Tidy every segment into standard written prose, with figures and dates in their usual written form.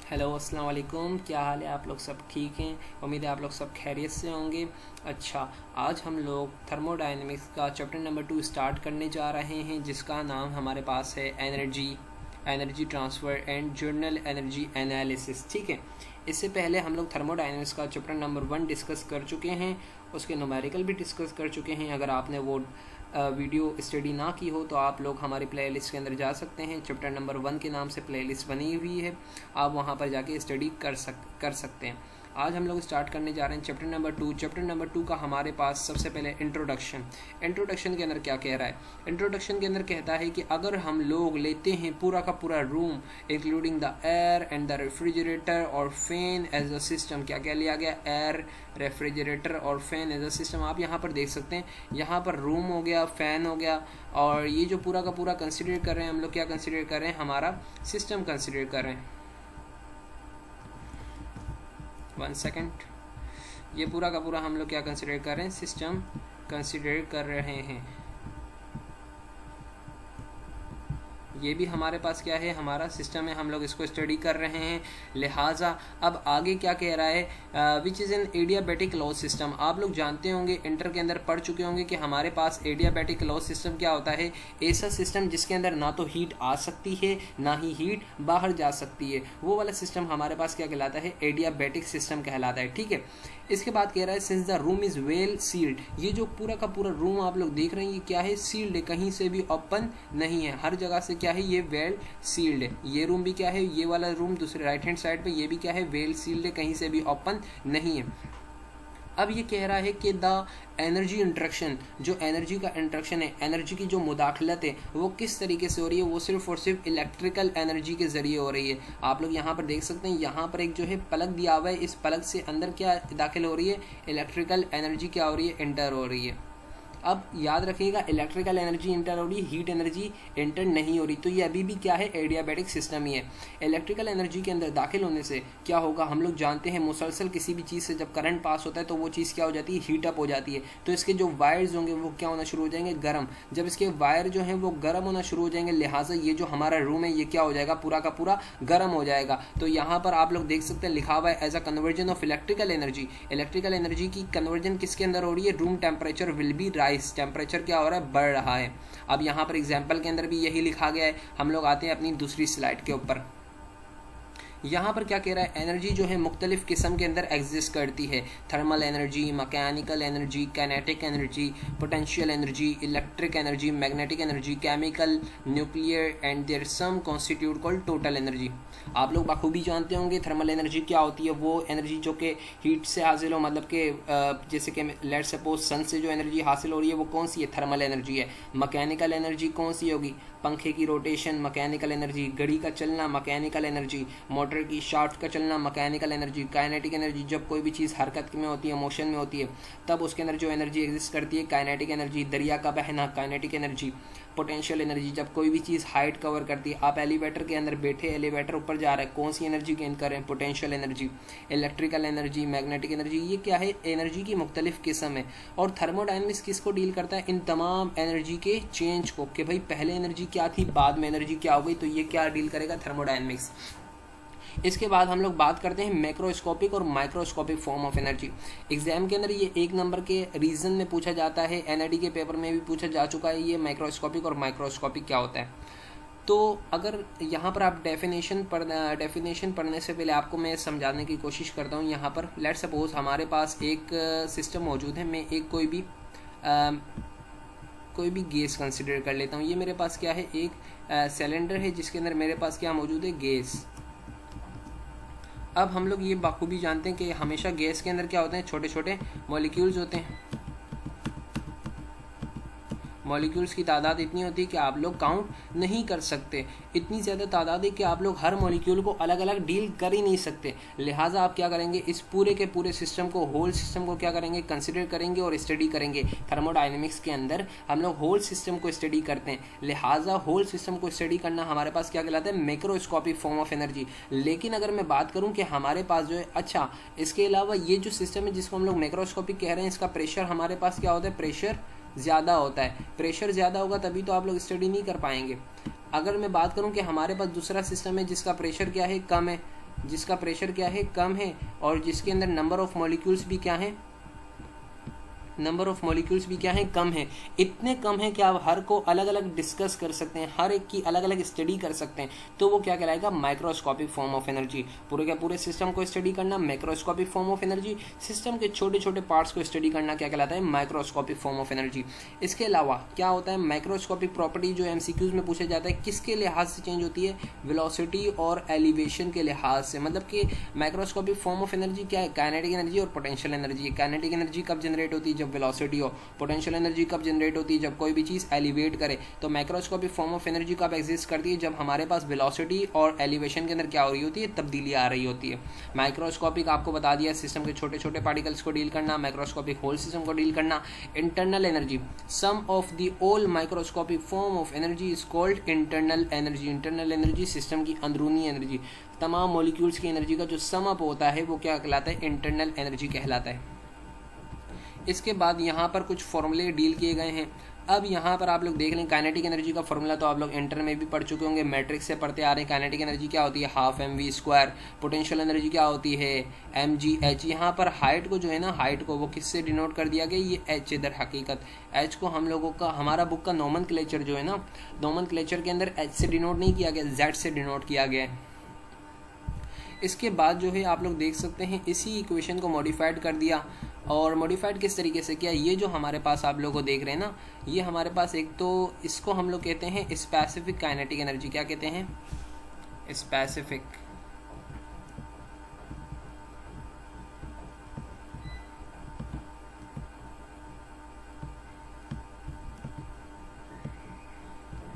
Hello अस्सलाम वालेकुम। क्या हाल है? आप लोग सब ठीक हैं? उम्मीद है आप लोग सब खैरियत से होंगे। अच्छा, आज हम लोग थर्मोडायनेमिक्स का चैप्टर नंबर 2 स्टार्ट करने जा रहे हैं, जिसका नाम हमारे पास है energy transfer and journal energy analysis. ठीक है, इससे पहले हम लोग थर्मोडायनेमिक्स का चैप्टर नंबर 1 डिस्कस कर चुके हैं, उसके न्यूमेरिकल भी डिस्कस कर चुके हैं। अगर आपने वो वीडियो स्टडी ना की हो तो आप लोग हमारी प्लेलिस्ट के अंदर जा सकते हैं। चैप्टर नंबर 1 के नाम से प्लेलिस्ट बनी हुई है, आप वहाँ पर जाके स्टडी कर सकते हैं। आज हम लोग स्टार्ट करने जा रहे हैं चैप्टर नंबर 2। चैप्टर नंबर 2 का हमारे पास सबसे पहले इंट्रोडक्शन के अंदर क्या कह रहा है? इंट्रोडक्शन के अंदर कहता है कि अगर हम लोग लेते हैं पूरा का पूरा room including the air and the refrigerator और फैन एज अ सिस्टम। क्या क्या लिया गया? एयर, रेफ्रिजरेटर और फैन एज अ सिस्टम। आप यहाँ पर देख सकते हैं, यहाँ पर रूम हो गया, फैन हो गया, और ये जो पूरा का पूरा कंसिडर कर रहे हैं हम लोग, क्या कंसिडर कर रहे हैं? हमारा सिस्टम कंसिडर कर रहे हैं। 1 सेकेंड, ये पूरा का पूरा हम लोग क्या कंसिडर कर रहे हैं? सिस्टम कंसिडर कर रहे हैं। ये भी हमारे पास क्या है? हमारा सिस्टम है, हम लोग इसको स्टडी कर रहे हैं। लिहाजा अब आगे क्या कह रहा है? Which is an adiabatic law system. आप लोग जानते होंगे, इंटर के अंदर पढ़ चुके होंगे कि हमारे पास एडियाबैटिक लॉ सिस्टम क्या होता है? ऐसा सिस्टम जिसके अंदर ना तो हीट आ सकती है ना ही हीट बाहर जा सकती है, वो वाला सिस्टम हमारे पास क्या कहलाता है? एडियाबैटिक सिस्टम कहलाता है। ठीक है, इसके बाद कह रहा है since the room is well sealed. ये जो पूरा का पूरा रूम आप लोग देख रहे हैं, ये क्या है? सील्ड है, कहीं से भी ओपन नहीं है, हर जगह से क्या है? ये वेल सील्ड है। ये रूम भी क्या है? ये वाला रूम दूसरे राइट हैंड साइड पे, ये भी क्या है? वेल सील्ड है, कहीं से भी ओपन नहीं है। अब ये कह रहा है कि द एनर्जी इंट्रैक्शन, जो एनर्जी का इंट्रैक्शन है, एनर्जी की जो मुदाखलत है, वो किस तरीके से हो रही है? वो सिर्फ और सिर्फ इलेक्ट्रिकल एनर्जी के ज़रिए हो रही है। आप लोग यहाँ पर देख सकते हैं, यहाँ पर एक जो है पलक दिया हुआ है, इस पलक से अंदर क्या दाखिल हो रही है? इलेक्ट्रिकल एनर्जी क्या हो रही है? इंटर हो रही है। अब याद रखिएगा, इलेक्ट्रिकल एनर्जी इंटर हो रही है, हीट एनर्जी इंटर नहीं हो रही, तो ये अभी भी क्या है? एडियाबैटिक सिस्टम ही है। इलेक्ट्रिकल एनर्जी के अंदर दाखिल होने से क्या होगा? हम लोग जानते हैं, मुसलसल किसी भी चीज़ से जब करंट पास होता है तो वो चीज़ क्या हो जाती है? हीट अप हो जाती है। तो इसके जो वायर्स होंगे वो क्या होना शुरू हो जाएंगे? गर्म। जब इसके वायर जो हैं वो गर्म होना शुरू हो जाएंगे, लिहाजा ये जो हमारा रूम है ये क्या हो जाएगा? पूरा का पूरा गर्म हो जाएगा। तो यहाँ पर आप लोग देख सकते हैं, लिखा हुआ है as a conversion of electrical energy. Electrical energy की कन्वर्जन किसके अंदर हो रही है? Room temperature will be rise. Temperature क्या हो रहा है? बढ़ रहा है। अब यहाँ पर एग्जाम्पल के अंदर भी यही लिखा गया है। हम लोग आते हैं अपनी दूसरी स्लाइड के ऊपर। यहाँ पर क्या कह रहा है? एनर्जी जो है मुख्तलिफ किस्म के अंदर एग्जिस्ट करती है। Thermal energy, mechanical energy, kinetic energy, potential energy, electric energy, magnetic energy, chemical, nuclear and their sum constitute called total energy. आप लोग बखूबी जानते होंगे थर्मल एनर्जी क्या होती है। वो एनर्जी जो कि हीट से हासिल हो, मतलब कि जैसे कि लेट्स सपोज सन से जो एनर्जी हासिल हो रही है वो कौन सी है? थर्मल एनर्जी है। मैकेनिकल एनर्जी कौन सी होगी? पंखे की रोटेशन, मैकेनिकल एनर्जी। घड़ी का चलना, मैकेनिकल एनर्जी। मोटर की शाफ्ट का चलना, मैकेनिकल एनर्जी। काइनेटिक एनर्जी, जब कोई भी चीज़ हरकत में होती है, मोशन में होती है, तब उसके अंदर जो एनर्जी एग्जिस्ट करती है, काइनेटिक एनर्जी। दरिया का बहना, काइनेटिक एनर्जी। पोटेंशियल एनर्जी, जब कोई भी चीज़ हाइट कवर करती है, आप एलिवेटर के अंदर बैठे, एलिवेटर ऊपर जा रहा है, कौन सी एनर्जी गेन कर रहे हैं? Potential energy. Electrical energy, magnetic energy, ये क्या है? एनर्जी की मुख्तलिफ किस्म है। और थर्मोडायनेमिक्स किसको डील करता है? इन तमाम एनर्जी के चेंज को, कि भाई पहले एनर्जी क्या थी, बाद में एनर्जी क्या हो गई, तो ये क्या डील करेगा? थर्मोडायनेमिक्स। इसके बाद हम लोग बात करते हैं मैक्रोस्कोपिक और microscopic form of energy. Exam के अंदर ये 1 नंबर के रीजन में पूछा जाता है, एनआईडी के पेपर में भी पूछा जा चुका है, ये मैक्रोस्कोपिक और माइक्रोस्कोपिक क्या होता है। तो अगर यहाँ पर आप डेफिनेशन पढ़ने से पहले आपको मैं समझाने की कोशिश करता हूँ। यहाँ पर लेट्स सपोज हमारे पास एक सिस्टम मौजूद है। मैं एक कोई भी गैस कंसिडर कर लेता हूँ। ये मेरे पास क्या है? एक सिलेंडर है जिसके अंदर मेरे पास क्या मौजूद है? गैस। अब हम लोग ये बखूबी जानते हैं कि हमेशा गैस के अंदर क्या होते हैं? छोटे छोटे मॉलिक्यूल्स होते हैं। मॉलिक्यूल्स की तादाद इतनी होती है कि आप लोग काउंट नहीं कर सकते। इतनी ज़्यादा तादाद है कि आप लोग हर मॉलिक्यूल को अलग अलग डील कर ही नहीं सकते। लिहाजा आप क्या करेंगे? इस पूरे के पूरे सिस्टम को, होल सिस्टम को क्या करेंगे? कंसिडर करेंगे और स्टडी करेंगे। थर्मोडायनेमिक्स के अंदर हम लोग होल सिस्टम को स्टडी करते हैं। लिहाजा होल सिस्टम को स्टडी करना हमारे पास क्या कहलाता है? Macroscopic form of energy. लेकिन अगर मैं बात करूँ कि हमारे पास जो है, अच्छा इसके अलावा ये जो सिस्टम है जिसको हम लोग मैक्रोस्कोपिक कह रहे हैं, इसका प्रेशर हमारे पास क्या होता है? प्रेशर ज़्यादा होता है। प्रेशर ज़्यादा होगा तभी तो आप लोग स्टडी नहीं कर पाएंगे। अगर मैं बात करूं कि हमारे पास दूसरा सिस्टम है जिसका प्रेशर क्या है? कम है, जिसका प्रेशर क्या है, कम है, और जिसके अंदर नंबर ऑफ मॉलिक्यूल्स भी क्या है, नंबर ऑफ मॉलिक्यूल्स भी क्या है, कम है। इतने कम है कि आप हर को अलग अलग डिस्कस कर सकते हैं, हर एक की अलग अलग स्टडी कर सकते हैं, तो वो क्या कहलाएगा, माइक्रोस्कोपिक फॉर्म ऑफ एनर्जी। पूरे के पूरे सिस्टम को स्टडी करना microscopic form of energy, system के छोटे छोटे पार्ट्स को स्टडी करना क्या कहलाता है, माइक्रोस्कोपिक फॉर्म ऑफ एनर्जी। इसके अलावा क्या होता है, माइक्रोस्कोपिक प्रॉपर्टी जो एमसीक्यूज में पूछा जाता है, किसके लिहाज से चेंज होती है, वेलोसिटी और एलिवेशन के लिहाज से। मतलब कि माइक्रोस्कोपिक फॉर्म ऑफ एनर्जी क्या है, काइनेटिक एनर्जी और पोटेंशियल एनर्जी। काइनेटिक एनर्जी कब जनरेट होती है, जब वेलोसिटी हो। पोटेंशियल एनर्जी कब जनरेट होती है, जब कोई भी चीज एलिवेट करे। तो माइक्रोस्कोपिक फॉर्म ऑफ एनर्जी कब एग्जिस्ट करती है, जब हमारे पास वेलोसिटी और एलिवेशन के अंदर क्या हो रही होती है, तब्दीली आ रही होती है। माइक्रोस्कोपिक आपको बता दिया, सिस्टम के छोटे छोटे पार्टिकल्स को डील करना, माइक्रोस्कोपिक होल सिस्टम को डील करना। Internal energy, sum of the all microscopic form of energy is called internal energy. Internal energy system की अंदरूनी एनर्जी, तमाम मॉलिक्यूल्स की एनर्जी का जो सम अप होता है वो क्या कहलाता है, इंटरनल एनर्जी कहलाता है। इसके बाद यहाँ पर कुछ फॉर्मूले डील किए गए हैं। अब यहाँ पर आप लोग देख लें, काइनेटिक एनर्जी का फॉर्मूला तो आप लोग इंटर में भी पढ़ चुके होंगे, मैट्रिक्स से पढ़ते आ रहे हैं। काइनेटिक एनर्जी क्या होती है, हाफ mv²। पोटेंशियल एनर्जी क्या होती है, mgh। यहाँ पर हाइट को जो है ना, हाइट को वो किससे डिनोट कर दिया गया, ये h। इधर हकीकत h को हम लोगों का, हमारा बुक का नोमेनक्लेचर जो है ना, नोमेनक्लेचर के अंदर h से डिनोट नहीं किया गया, z से डिनोट किया गया है। इसके बाद जो है आप लोग देख सकते हैं, इसी इक्वेशन को मॉडिफाइड कर दिया। और मॉडिफाइड किस तरीके से किया, ये जो हमारे पास आप लोगों को देख रहे हैं ना, ये हमारे पास एक तो इसको हम लोग कहते हैं स्पेसिफिक काइनेटिक एनर्जी। क्या कहते हैं, स्पेसिफिक।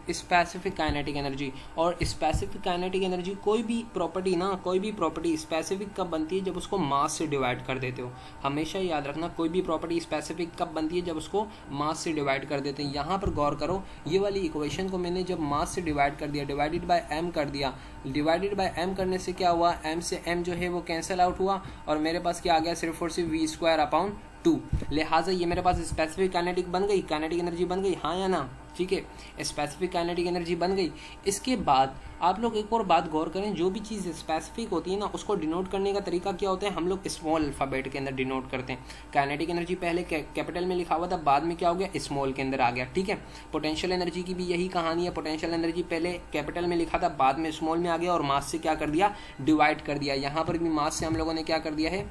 Specific kinetic energy. और स्पेसिफिक काइनेटिक एनर्जी कोई भी प्रॉपर्टी ना, कोई भी प्रॉपर्टी स्पेसिफिक कब बनती है, जब उसको मास से डिवाइड कर देते हो। हमेशा याद रखना, कोई भी प्रॉपर्टी स्पेसिफिक कब बनती है, जब उसको मास से डिवाइड कर देते हैं। यहाँ पर गौर करो, ये वाली इक्वेशन को मैंने जब मास से डिवाइड कर दिया, डिवाइडेड बाय m कर दिया, डिवाइडेड बाय m करने से क्या हुआ, m से m जो है वो कैंसिल आउट हुआ, और मेरे पास क्या आ गया, सिर्फ और सिर्फ v²/2। लिहाजा ये मेरे पास स्पेसिफिक काइनेटिक बन गई, काइनेटिक एनर्जी बन गई, हाँ या ना, ठीक है, स्पेसिफिक काइनेटिक एनर्जी बन गई। इसके बाद आप लोग एक और बात गौर करें, जो भी चीज़ स्पेसिफिक होती है ना, उसको डिनोट करने का तरीका क्या होता है, हम लोग स्मॉल अल्फाबेट के अंदर डिनोट करते हैं। काइनेटिक एनर्जी पहले कैपिटल में लिखा हुआ था, बाद में क्या हो गया, स्मॉल के अंदर आ गया, ठीक है। पोटेंशियल एनर्जी की भी यही कहानी है, पोटेंशियल एनर्जी पहले कैपिटल में लिखा था, बाद में स्मॉल में आ गया, और मास से क्या कर दिया, डिवाइड कर दिया। यहाँ पर भी मास से हम लोगों ने क्या कर दिया है,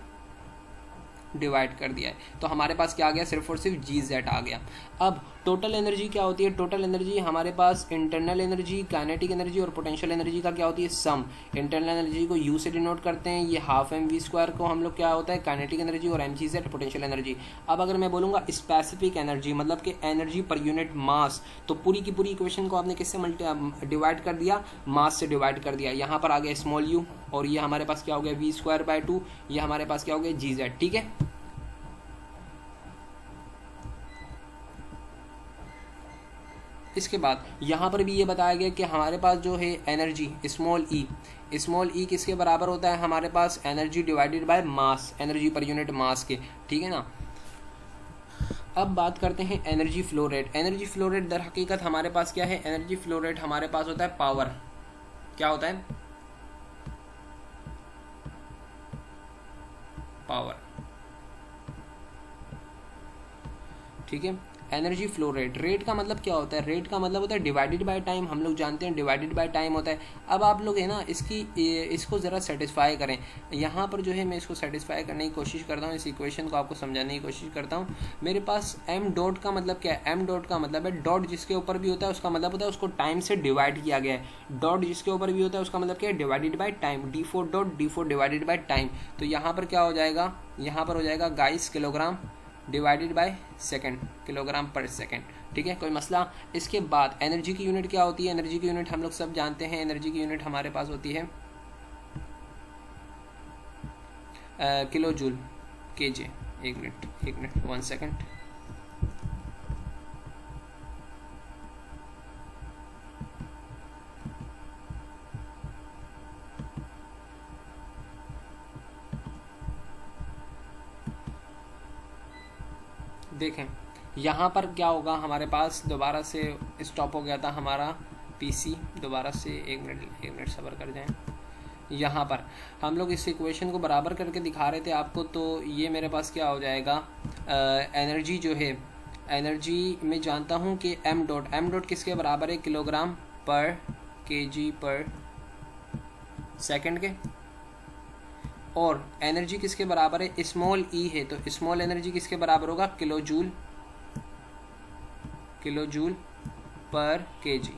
डिवाइड कर दिया है। तो हमारे पास क्या आ गया, सिर्फ और सिर्फ GZ आ गया। अब टोटल एनर्जी क्या होती है, टोटल एनर्जी हमारे पास इंटरनल एनर्जी, काइनेटिक एनर्जी और पोटेंशियल एनर्जी का क्या होती है, सम। इंटरनल एनर्जी को U से डिनोट करते हैं, ये हाफ mv² को हम लोग क्या होता है, काइनेटिक एनर्जी, और mgz पोटेंशियल एनर्जी। अब अगर मैं बोलूँगा स्पेसिफिक एनर्जी, मतलब कि एनर्जी पर यूनिट मास, तो पूरी की पूरी इक्वेशन को आपने किससे डिवाइड कर दिया, मास से डिवाइड कर दिया। यहाँ पर आ गया स्मॉल u, और ये हमारे पास क्या हो गया, v²/2, ये हमारे पास क्या हो गया, GZ, ठीक है। इसके बाद यहाँ पर भी ये बताया गया कि हमारे पास जो है एनर्जी स्मॉल ई किसके बराबर होता है, हमारे पास energy divided by mass, energy पर यूनिट मास के, ठीक है ना। अब बात करते हैं energy flow rate. Energy flow rate दर हकीकत हमारे पास क्या है, एनर्जी फ्लो रेट हमारे पास होता है पावर। क्या होता है, पावर, ठीक है। एनर्जी फ्लो रेट, रेट का मतलब क्या होता है, रेट का मतलब होता है डिवाइडेड बाय टाइम। हम लोग जानते हैं डिवाइडेड बाय टाइम होता है। अब आप लोग है ना इसको ज़रा सेटिस्फाई करें। यहाँ पर जो है मैं इसको सेटिस्फाई करने की कोशिश करता हूँ, इस इक्वेशन को आपको समझाने की कोशिश करता हूँ। मेरे पास m डॉट का मतलब क्या है, m डॉट का मतलब है डॉट जिसके ऊपर भी होता है उसका मतलब होता है उसको टाइम से डिवाइड किया गया है। डॉट जिसके ऊपर भी होता है उसका मतलब क्या है, divided by time. d4 dot d4 divided by time. तो यहाँ पर क्या हो जाएगा, यहाँ पर हो जाएगा guys kilogram divided by second, kilogram पर सेकंड, ठीक है, कोई मसला। इसके बाद एनर्जी की यूनिट क्या होती है, एनर्जी की यूनिट हम लोग सब जानते हैं, एनर्जी की यूनिट हमारे पास होती है किलो जूल kJ। एक मिनट 1 सेकंड। देखें यहाँ पर क्या होगा, हमारे पास दोबारा से स्टॉप हो गया था हमारा पीसी, दोबारा से एक मिनट सब्र कर जाएं। यहाँ पर हम लोग इस इक्वेशन को बराबर करके दिखा रहे थे आपको, तो ये मेरे पास क्या हो जाएगा, एनर्जी जो है, एनर्जी मैं जानता हूँ कि एम डॉट किसके बराबर है, किलोग्राम पर केजी पर सेकंड के, और एनर्जी किसके बराबर है, स्मॉल ई है, तो स्मॉल एनर्जी किसके बराबर होगा, किलोजूल पर केजी,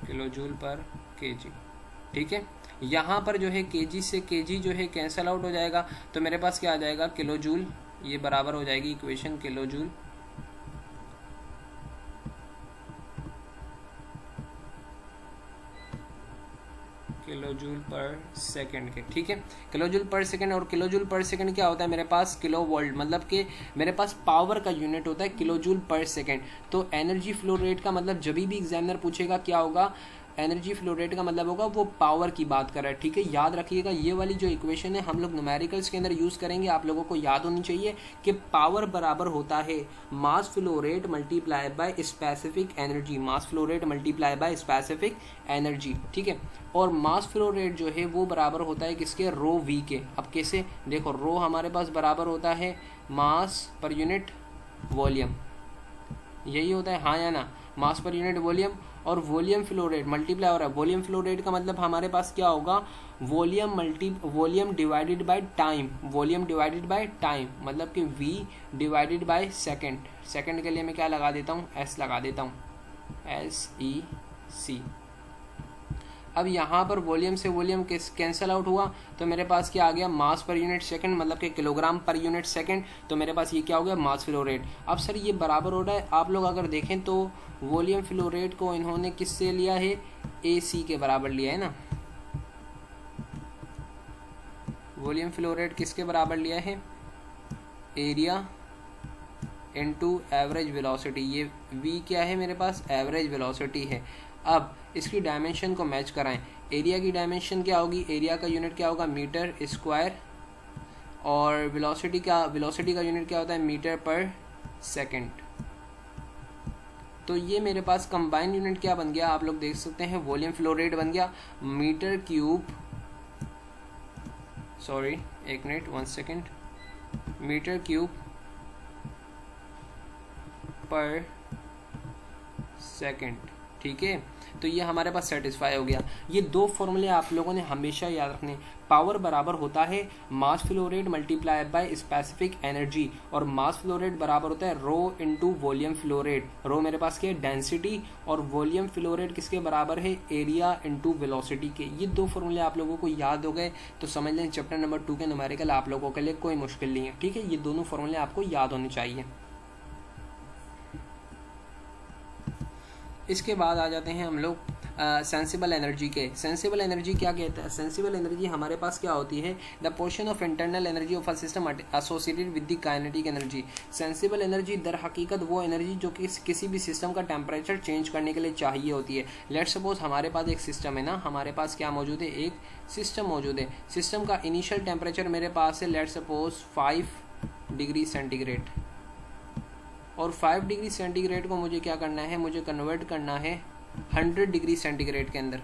किलोजूल पर केजी। ठीक है, यहाँ पर जो है केजी से केजी जो है कैंसल आउट हो जाएगा, तो मेरे पास क्या आ जाएगा, किलोजूल, ये बराबर हो जाएगी इक्वेशन किलोजूल पर सेकंड के। ठीक है, किलोजूल पर सेकंड, और किलोजूल पर सेकंड क्या होता है मेरे पास, किलो वोल्ट, मतलब कि मेरे पास पावर का यूनिट होता है किलोजूल पर सेकंड। तो एनर्जी फ्लो रेट का मतलब जब भी एग्जामिनर पूछेगा क्या होगा, एनर्जी फ्लो रेट का मतलब होगा वो पावर की बात कर रहा है। ठीक है, याद रखिएगा ये वाली जो इक्वेशन है हम लोग न्यूमेरिकल्स के अंदर यूज करेंगे, आप लोगों को याद होनी चाहिए कि पावर बराबर होता है मास flow rate multiply by specific energy, mass flow rate multiply by specific energy. ठीक है, और मास फ्लो रेट जो है वो बराबर होता है किसके, रो वी के। अब कैसे, देखो रो हमारे पास बराबर होता है मास पर यूनिट वॉल्यूम, यही होता है हाँ या ना, मास पर यूनिट वॉल्यूम, और वॉल्यूम फ्लो रेट मल्टीप्लाई हो रहा है। वॉल्यूम फ्लो रेट का मतलब हमारे पास क्या होगा, volume divided by time, volume divided by time, मतलब कि v divided by second. Second के लिए मैं क्या लगा देता हूँ, s लगा देता हूँ, SEC। अब यहाँ पर वॉल्यूम से वॉल्यूम कैंसल आउट हुआ, तो मेरे पास क्या आ गया, मास पर यूनिट सेकंड, मतलब कि किलोग्राम पर यूनिट सेकंड, तो मेरे पास ये क्या हो गया, मास फ्लो रेट। अब सर ये बराबर हो रहा है, आप लोग अगर देखें तो वॉल्यूम फ्लो रेट को इन्होंने किससे लिया है, AC के बराबर लिया है ना, वॉल्यूम फ्लो रेट किसके बराबर लिया है, एरिया इनटू एवरेज वेलोसिटी। ये v क्या है मेरे पास, एवरेज वेलोसिटी है। अब इसकी डायमेंशन को मैच कराएं, एरिया की डायमेंशन क्या होगी, एरिया का यूनिट क्या होगा, मीटर स्क्वायर, और वेलोसिटी का यूनिट क्या होता है, मीटर पर सेकंड। तो ये मेरे पास कंबाइंड यूनिट क्या बन गया, आप लोग देख सकते हैं, वॉल्यूम फ्लो रेट बन गया मीटर क्यूब, सॉरी एक मिनट 1 सेकेंड, मीटर क्यूब पर सेकंड। ठीक है, तो ये हमारे पास सेटिस्फाई हो गया। ये दो फॉर्मूले आप लोगों ने हमेशा याद रखने, पावर बराबर होता है मास flow rate multiply by specific energy, और मास फ्लो रेट बराबर होता है रो इनटू वॉल्यूम फ्लो रेट। रो मेरे पास क्या है, डेंसिटी, और वॉल्यूम फ्लो रेट किसके बराबर है, एरिया इनटू वेलोसिटी के। ये दो फॉर्मूले आप लोगों को याद हो गए तो समझ लें चैप्टर नंबर 2 के न्यूमेरिकल आप लोगों के लिए कोई मुश्किल नहीं है। ठीक है, ये दोनों फॉर्मूले आपको याद होने चाहिए। इसके बाद आ जाते हैं हम लोग सेंसिबल एनर्जी के। सेंसिबल एनर्जी क्या कहता है, सेंसिबल एनर्जी हमारे पास क्या होती है, the portion of internal energy of a system associated with the kinetic energy. Sensible energy दर हकीकत वो एनर्जी जो कि किसी भी सिस्टम का टेम्परेचर चेंज करने के लिए चाहिए होती है। लेट सपोज हमारे पास एक सिस्टम है ना, हमारे पास क्या मौजूद है, एक सिस्टम मौजूद है। सिस्टम का इनिशियल टेम्परेचर मेरे पास है लेट सपोज 5 डिग्री सेंटीग्रेड, और 5 डिग्री सेंटीग्रेड को मुझे क्या करना है, मुझे कन्वर्ट करना है 100 डिग्री सेंटीग्रेड के अंदर।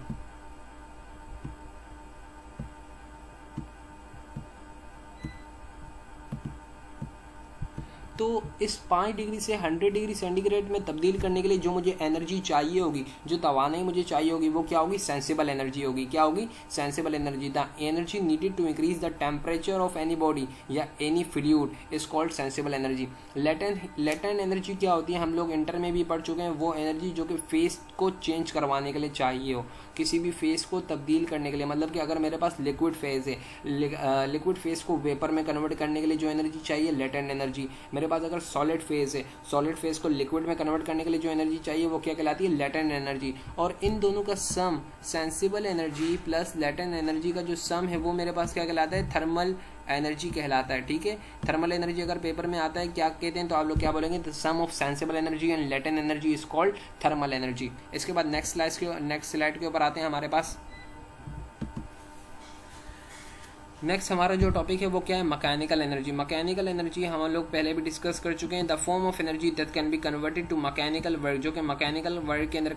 तो इस 5 डिग्री से 100 डिग्री सेंटीग्रेड में तब्दील करने के लिए जो मुझे एनर्जी चाहिए होगी, जो तवानाई मुझे चाहिए होगी, वो क्या होगी, सेंसिबल एनर्जी होगी। क्या होगी, sensible energy. The energy needed to increase the temperature of any body या any fluid is called sensible energy. Latent energy क्या होती है, हम लोग इंटर में भी पढ़ चुके हैं, वो एनर्जी जो कि फेस को चेंज करवाने के लिए चाहिए हो, किसी भी फेस को तब्दील करने के लिए। मतलब कि अगर मेरे पास लिक्विड फेस है, लिक्विड फेस को वेपर में कन्वर्ट करने के लिए जो एनर्जी चाहिए, लेटेंट एनर्जी। मेरे पास अगर सॉलिड फेस है, सॉलिड फेस को लिक्विड में कन्वर्ट करने के लिए जो एनर्जी चाहिए वो क्या कहलाती है, लेटेंट एनर्जी। और इन दोनों का sum, sensible energy plus latent energy का जो सम है वो मेरे पास क्या कहलाता है, थर्मल एनर्जी कहलाता है। ठीक है, थर्मल एनर्जी अगर पेपर में आता है क्या कहते हैं, तो आप लोग क्या बोलेंगे, the sum of sensible energy and latent energy is called thermal energy. इसके बाद नेक्स्ट स्लाइड के ऊपर आते हैं हमारे पास। नेक्स्ट हमारा जो टॉपिक है वो क्या है, मैकेनिकल एनर्जी। मैकेनिकल एनर्जी हम लोग पहले भी डिस्कस कर चुके हैं। The form of energy that can be converted to mechanical work, जो कि मैकेनिकल वर्क के अंदर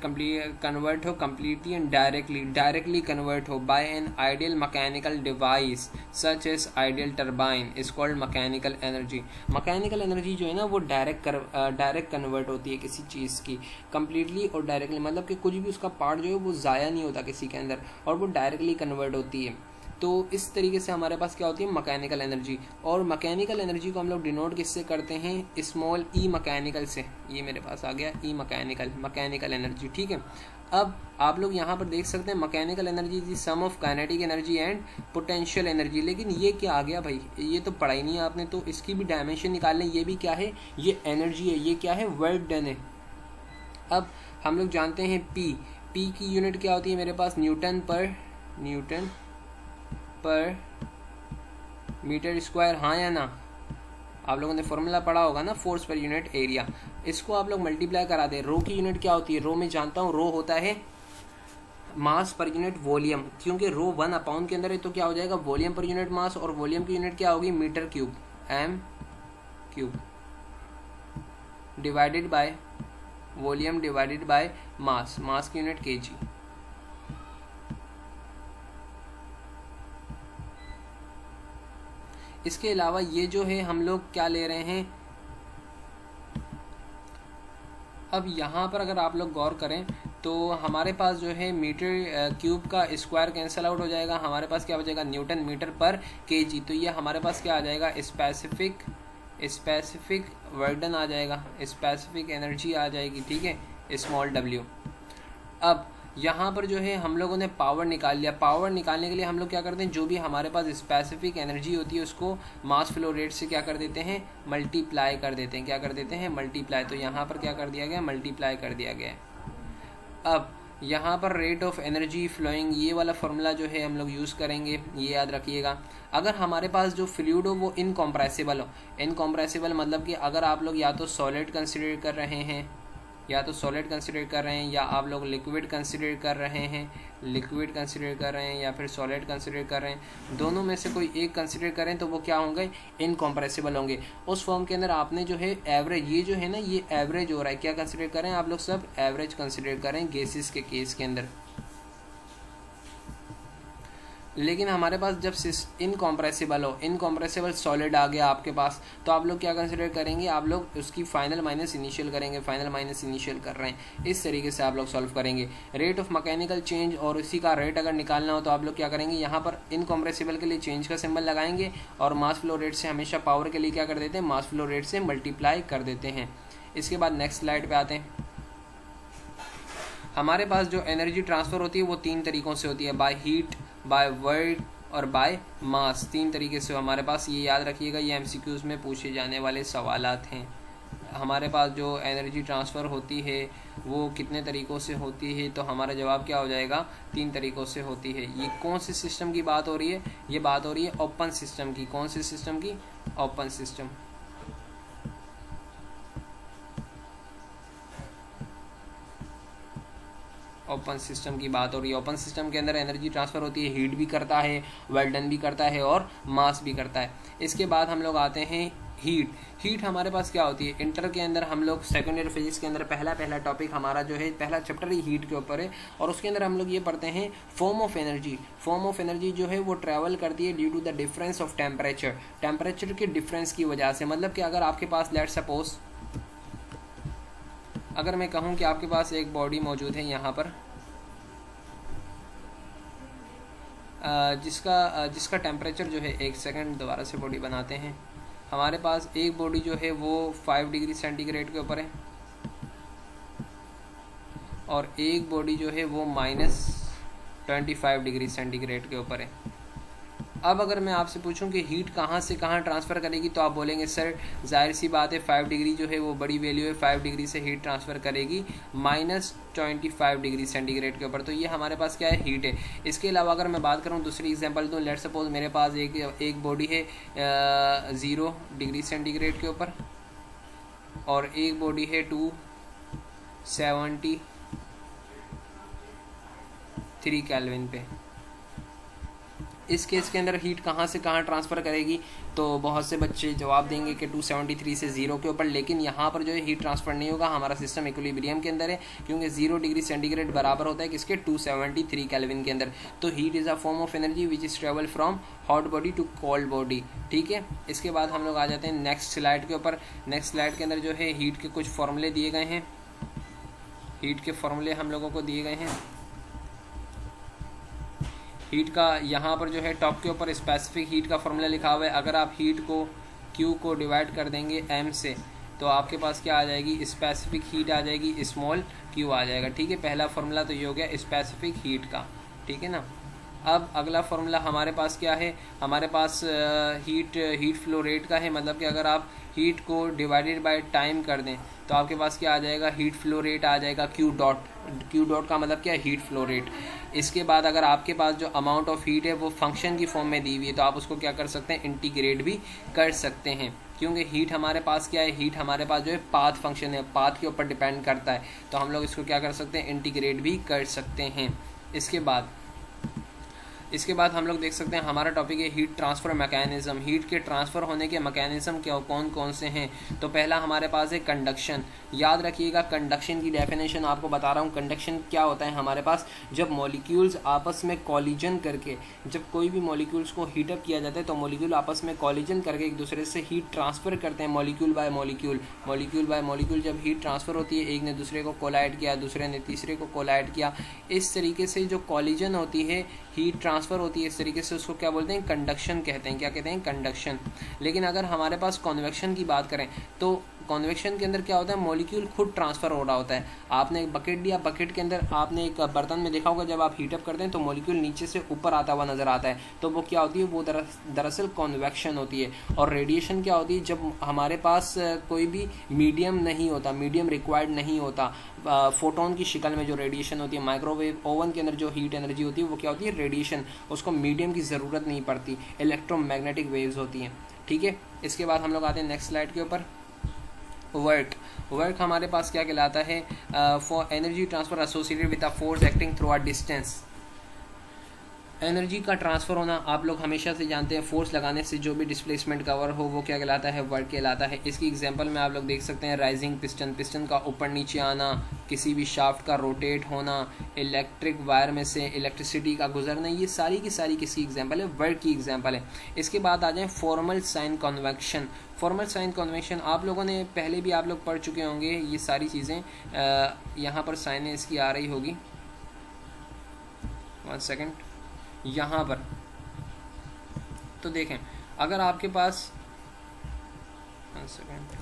कन्वर्ट हो कम्प्लीटली एंड डायरेक्टली कन्वर्ट हो by an ideal mechanical device such as ideal turbine is called mechanical energy. Mechanical energy जो है ना वो डायरेक्ट कन्वर्ट होती है किसी चीज़ की कम्प्लीटली और डायरेक्टली, मतलब कि कुछ भी उसका पार्ट जो है वो ज़ाया नहीं होता किसी के अंदर और वो डायरेक्टली कन्वर्ट होती है। तो इस तरीके से हमारे पास क्या होती है मैकेनिकल एनर्जी। और मैकेनिकल एनर्जी को हम लोग डिनोट किससे करते हैं, स्मॉल ई मैकेनिकल से। ये मेरे पास आ गया ई मैकेनिकल एनर्जी, ठीक है। अब आप लोग यहाँ पर देख सकते हैं mechanical energy is the sum of kinetic energy and potential energy. लेकिन ये क्या आ गया भाई, ये तो पढ़ा ही नहीं आपने, तो इसकी भी डायमेंशन निकाल लें। ये भी क्या है, ये एनर्जी है, ये क्या है, वर्क डन है। अब हम लोग जानते हैं पी की यूनिट क्या होती है मेरे पास, न्यूटन पर मीटर स्क्वायर, हाँ या ना। आप लोगों ने फॉर्मूला पढ़ा होगा ना, फोर्स पर यूनिट एरिया। इसको आप लोग मल्टीप्लाई करा दें। रो की यूनिट क्या होती है, रो में जानता हूँ, रो होता है मास पर यूनिट वॉल्यूम, क्योंकि रो 1 अपाउंड के अंदर है तो क्या हो जाएगा वॉल्यूम पर यूनिट मास, और वॉल्यूम की यूनिट क्या होगी metre cube, M cube divided by volume divided by mass की यूनिट केजी। इसके अलावा ये जो है हम लोग क्या ले रहे हैं, अब यहाँ पर अगर आप लोग गौर करें तो हमारे पास जो है मीटर क्यूब का स्क्वायर कैंसिल आउट हो जाएगा, हमारे पास क्या बचेगा न्यूटन मीटर पर केजी। तो ये हमारे पास क्या आ जाएगा, स्पेसिफिक वर्क आ जाएगा, स्पेसिफिक एनर्जी आ जाएगी, ठीक है, स्मॉल डब्ल्यू। अब यहाँ पर जो है हम लोगों ने पावर निकाल लिया। पावर निकालने के लिए हम लोग क्या करते हैं, जो भी हमारे पास स्पेसिफिक एनर्जी होती है उसको मास फ्लो रेट से क्या कर देते हैं, मल्टीप्लाई कर देते हैं। क्या कर देते हैं, मल्टीप्लाई। तो यहाँ पर क्या कर दिया गया, मल्टीप्लाई कर दिया गया। अब यहाँ पर रेट ऑफ एनर्जी फ्लोइंग, ये वाला फॉर्मूला जो है हम लोग यूज़ करेंगे, ये याद रखिएगा। अगर हमारे पास जो फ्लूइड हो वो इनकम्प्रेसिबल हो, इनकम्प्रेसिबल मतलब कि अगर आप लोग या तो सॉलिड कंसिडर कर रहे हैं या आप लोग लिक्विड कंसिडर कर रहे हैं, या फिर सॉलिड कंसिडर कर रहे हैं, दोनों में से कोई एक कंसिडर करें तो वो क्या होंगे, इनकम्प्रेसिबल होंगे। उस फॉर्म के अंदर आपने जो है एवरेज, ये जो है ना ये एवरेज हो रहा है, क्या कंसिडर करें आप लोग, सब एवरेज कंसिडर करें गैसेस के केस के अंदर। लेकिन हमारे पास जब इनकम्प्रेसिबल सॉलिड आ गया आपके पास, तो आप लोग क्या कंसिडर करेंगे, आप लोग उसकी फाइनल माइनस इनिशियल करेंगे, फाइनल माइनस इनिशियल कर रहे हैं, इस तरीके से आप लोग सॉल्व करेंगे। रेट ऑफ मैकेनिकल चेंज और उसी का रेट अगर निकालना हो तो आप लोग क्या करेंगे, यहाँ पर इनकम्प्रेसिबल के लिए चेंज का सिंबल लगाएंगे और मास फ्लो रेट से हमेशा पावर के लिए क्या कर देते हैं, मास फ्लो रेट से मल्टीप्लाई कर देते हैं। इसके बाद नेक्स्ट स्लाइड पे आते हैं। हमारे पास जो एनर्जी ट्रांसफ़र होती है वो 3 तरीक़ों से होती है, बाय हीट, बाय वर्क और बाय मास। 3 तरीके से हमारे पास, ये याद रखिएगा, ये एमसीक्यूज़ में पूछे जाने वाले सवालात हैं। हमारे पास जो एनर्जी ट्रांसफ़र होती है वो कितने तरीक़ों से होती है, तो हमारा जवाब क्या हो जाएगा, 3 तरीक़ों से होती है। ये कौन से सिस्टम की बात हो रही है, ये बात हो रही है ओपन सिस्टम की। कौन से सिस्टम की, ओपन सिस्टम। ओपन सिस्टम की बात हो रही है। ओपन सिस्टम के अंदर एनर्जी ट्रांसफ़र होती है, हीट भी करता है, वेल डन भी करता है और मास भी करता है। इसके बाद हम लोग आते हैं हीट हमारे पास क्या होती है, इंटर के अंदर हम लोग सेकेंड ईयर फिजिक्स के अंदर पहला टॉपिक हमारा जो है, पहला चैप्टर ही हीट के ऊपर है, और उसके अंदर हम लोग ये पढ़ते हैं फॉर्म ऑफ एनर्जी जो है वो ट्रैवल करती है due to the difference of temperature के डिफरेंस की वजह से। मतलब कि अगर आपके पास लेट सपोज, अगर मैं कहूँ कि आपके पास एक बॉडी मौजूद है यहाँ पर, जिसका टेम्परेचर जो है, एक सेकंड दोबारा से बॉडी बनाते हैं। हमारे पास एक बॉडी जो है वो 5 डिग्री सेंटीग्रेड के ऊपर है और एक बॉडी जो है वो -25 डिग्री सेंटीग्रेड के ऊपर है। अब अगर मैं आपसे पूछूं कि हीट कहाँ से कहाँ ट्रांसफ़र करेगी, तो आप बोलेंगे सर जाहिर सी बात है 5 डिग्री जो है वो बड़ी वैल्यू है, 5 डिग्री से हीट ट्रांसफ़र करेगी -25 डिग्री सेंटीग्रेड के ऊपर। तो ये हमारे पास क्या है, हीट है। इसके अलावा अगर मैं बात करूँ, दूसरी एग्जांपल दूँ, लेट सपोज मेरे पास एक बॉडी है 0 डिग्री सेंटीग्रेड के ऊपर और एक बॉडी है 273 केल्विन पे। इस केस के अंदर हीट कहाँ से कहाँ ट्रांसफ़र करेगी, तो बहुत से बच्चे जवाब देंगे कि 273 से 0 के ऊपर, लेकिन यहाँ पर जो है हीट ट्रांसफ़र नहीं होगा, हमारा सिस्टम इक्विलिब्रियम के अंदर है, क्योंकि 0 डिग्री सेंटीग्रेड बराबर होता है किसके, 273 केल्विन के अंदर। तो heat is a form of energy which is travel from hot body to cold body, ठीक है। इसके बाद हम लोग आ जाते हैं नेक्स्ट स्लाइड के ऊपर। नेक्स्ट स्लाइड के अंदर जो है हीट के कुछ फॉर्मूले दिए गए हैं, हीट के फॉर्मूले हम लोगों को दिए गए हैं। हीट का यहाँ पर जो है टॉप के ऊपर स्पेसिफिक हीट का फॉर्मूला लिखा हुआ है। अगर आप हीट को Q को डिवाइड कर देंगे M से, तो आपके पास क्या आ जाएगी, स्पेसिफिक हीट आ जाएगी, स्मॉल q आ जाएगा, ठीक है। पहला फॉर्मूला तो ये हो गया स्पेसिफिक हीट का, ठीक है ना। अब अगला फॉर्मूला हमारे पास क्या है, हमारे पास हीट फ्लो रेट का है, मतलब कि अगर आप हीट को डिवाइडेड बाय टाइम कर दें तो आपके पास क्या आ जाएगा, हीट फ्लो रेट आ जाएगा Q डॉट का मतलब क्या है, हीट फ्लो रेट। इसके बाद अगर आपके पास जो अमाउंट ऑफ हीट है वो फंक्शन की फॉर्म में दी हुई है, तो आप उसको क्या कर सकते हैं, इंटीग्रेट भी कर सकते हैं, क्योंकि हीट हमारे पास क्या है, हीट हमारे पास जो है पाथ फंक्शन है, पाथ के ऊपर डिपेंड करता है, तो हम लोग इसको क्या कर सकते हैं, इंटीग्रेट भी कर सकते हैं। इसके बाद हम लोग देख सकते हैं हमारा टॉपिक है हीट ट्रांसफ़र मैकेनिज़्म। हीट के ट्रांसफ़र होने के मैकेनिज़्म क्या कौन कौन से हैं, तो पहला हमारे पास है कंडक्शन। याद रखिएगा कंडक्शन की डेफिनेशन आपको बता रहा हूँ। कंडक्शन क्या होता है, हमारे पास जब मॉलिक्यूल्स आपस में कॉलिजन करके, जब कोई भी मॉलिक्यूल्स को हीटअप किया जाता है तो मॉलिक्यूल आपस में कॉलिजन करके एक दूसरे से हीट ट्रांसफ़र करते हैं, मॉलिक्यूल बाय मॉलिक्यूल जब हीट ट्रांसफ़र होती है, एक ने दूसरे को कोलाइड किया, दूसरे ने तीसरे को कोलाइड किया, इस तरीके से जो कॉलिजन होती है, हीट ट्रांसफ़र होती है, इस तरीके से उसको क्या बोलते हैं, कंडक्शन कहते हैं। क्या कहते हैं, कंडक्शन। लेकिन अगर हमारे पास कन्वेक्शन की बात करें तो कन्वेक्शन के अंदर क्या होता है, मॉलिक्यूल खुद ट्रांसफ़र हो रहा होता है। आपने एक बकेट लिया, बकेट के अंदर आपने एक बर्तन में देखा होगा, जब आप हीटअप करते हैं तो मॉलिक्यूल नीचे से ऊपर आता हुआ नज़र आता है, तो वो क्या होती है, वो दरअसल कन्वेक्शन होती है। और रेडिएशन क्या होती है, जब हमारे पास कोई भी मीडियम नहीं होता, मीडियम रिक्वायर्ड नहीं होता, फोटोन की शक्ल में जो रेडिएशन होती है, माइक्रोवेव ओवन के अंदर जो हीट एनर्जी होती है वो क्या होती है, रेडिएशन, उसको मीडियम की ज़रूरत नहीं पड़ती, इलेक्ट्रोमैग्नेटिक वेव्स होती हैं, ठीक है। इसके बाद हम लोग आते हैं नेक्स्ट स्लाइड के ऊपर। वर्क हमारे पास क्या कहलाता है, for energy transfer associated with a force acting through a distance. Energy का ट्रांसफ़र होना आप लोग हमेशा से जानते हैं, फोर्स लगाने से जो भी डिस्प्लेसमेंट कवर हो वो क्या कहलाता है, वर्क कहलाता है। इसकी एग्जांपल में आप लोग देख सकते हैं राइजिंग पिस्टन का ऊपर नीचे आना, किसी भी शाफ्ट का रोटेट होना, इलेक्ट्रिक वायर में से इलेक्ट्रिसिटी का गुजरना, ये सारी की सारी किसकी एग्जांपल है, वर्क की एग्जांपल है। इसके बाद आ जाए formal sign convection. Formal sign convection आप लोगों ने पहले भी आप लोग पढ़ चुके होंगे, ये सारी चीज़ें यहाँ पर साइन इसकी आ रही होगी, 1 सेकेंड, यहाँ पर तो देखें, अगर आपके पास 1 सेकेंड,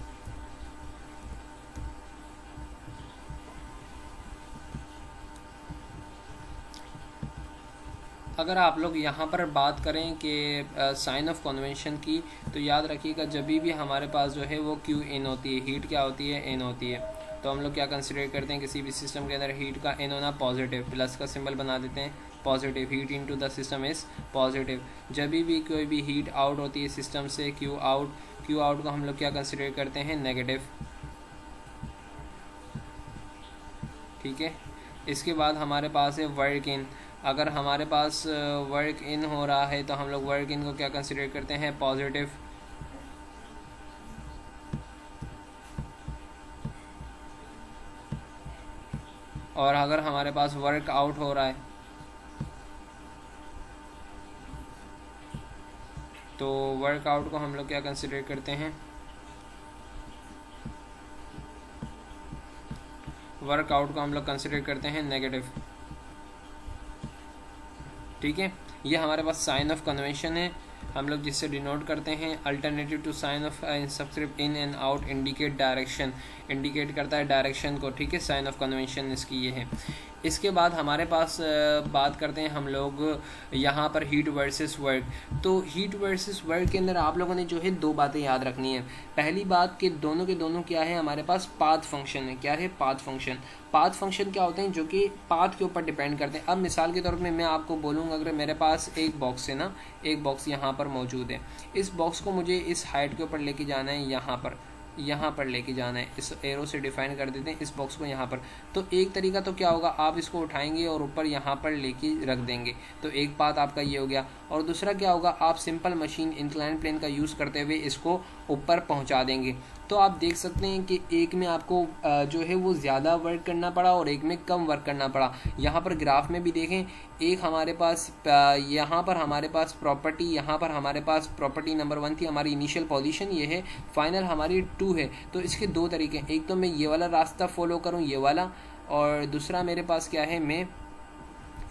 अगर आप लोग यहाँ पर बात करें कि साइन ऑफ कन्वेंशन की, तो याद रखिएगा जब भी हमारे पास जो है वो क्यू इन होती है, हीट क्या होती है, एन होती है, तो हम लोग क्या कंसिडर करते हैं, किसी भी सिस्टम के अंदर हीट का एन होना पॉजिटिव, प्लस का सिंबल बना देते हैं, positive, heat into the system is positive. जब भी कोई भी हीट आउट होती है सिस्टम से, क्यू आउट को हम लोग क्या कंसिडर करते हैं, नेगेटिव, ठीक है। इसके बाद हमारे पास है वर्क इन। अगर हमारे पास वर्क इन हो रहा है तो हम लोग वर्क इन को क्या कंसिडर करते हैं, पॉजिटिव। और अगर हमारे पास वर्क आउट हो रहा है तो वर्कआउट को हम लोग क्या कंसिडर करते हैं, वर्कआउट को हम लोग कंसिडर करते हैं नेगेटिव, ठीक है। ये हमारे पास साइन ऑफ कन्वेंशन है, हम लोग जिससे डिनोट करते हैं alternative to sign of subscript in and out, indicate direction, indicate करता है डायरेक्शन को, ठीक है। साइन ऑफ कन्वेंशन इसकी ये है। इसके बाद हमारे पास बात करते हैं हम लोग यहाँ पर हीट वर्सेस वर्क। तो हीट वर्सेस वर्क के अंदर आप लोगों ने जो है 2 बातें याद रखनी है। पहली बात कि दोनों के दोनों क्या है, हमारे पास पाथ फंक्शन है। क्या है, पाथ फंक्शन। पाथ फंक्शन क्या होते हैं, जो कि पाथ के ऊपर डिपेंड करते हैं। अब मिसाल के तौर पे मैं आपको बोलूँगा, अगर मेरे पास एक बॉक्स है ना, एक बॉक्स यहाँ पर मौजूद है, इस बॉक्स को मुझे इस हाइट के ऊपर लेके जाना है यहाँ पर, यहाँ पर लेके जाना है, इस एरो से डिफाइन कर देते हैं इस बॉक्स को यहाँ पर। तो एक तरीका तो क्या होगा, आप इसको उठाएंगे और ऊपर यहाँ पर लेके रख देंगे, तो एक पाथ आपका ये हो गया। और दूसरा क्या होगा, आप सिंपल मशीन इंक्लाइन प्लेन का यूज़ करते हुए इसको ऊपर पहुँचा देंगे। तो आप देख सकते हैं कि एक में आपको जो है वो ज़्यादा वर्क करना पड़ा और एक में कम वर्क करना पड़ा। यहाँ पर ग्राफ में भी देखें, एक हमारे पास यहाँ पर हमारे पास प्रॉपर्टी, यहाँ पर हमारे पास प्रॉपर्टी नंबर 1 थी, हमारी इनिशियल पोजीशन ये है, फाइनल हमारी 2 है। तो इसके दो तरीके, एक तो मैं ये वाला रास्ता फॉलो करूँ, ये वाला, और दूसरा मेरे पास क्या है, मैं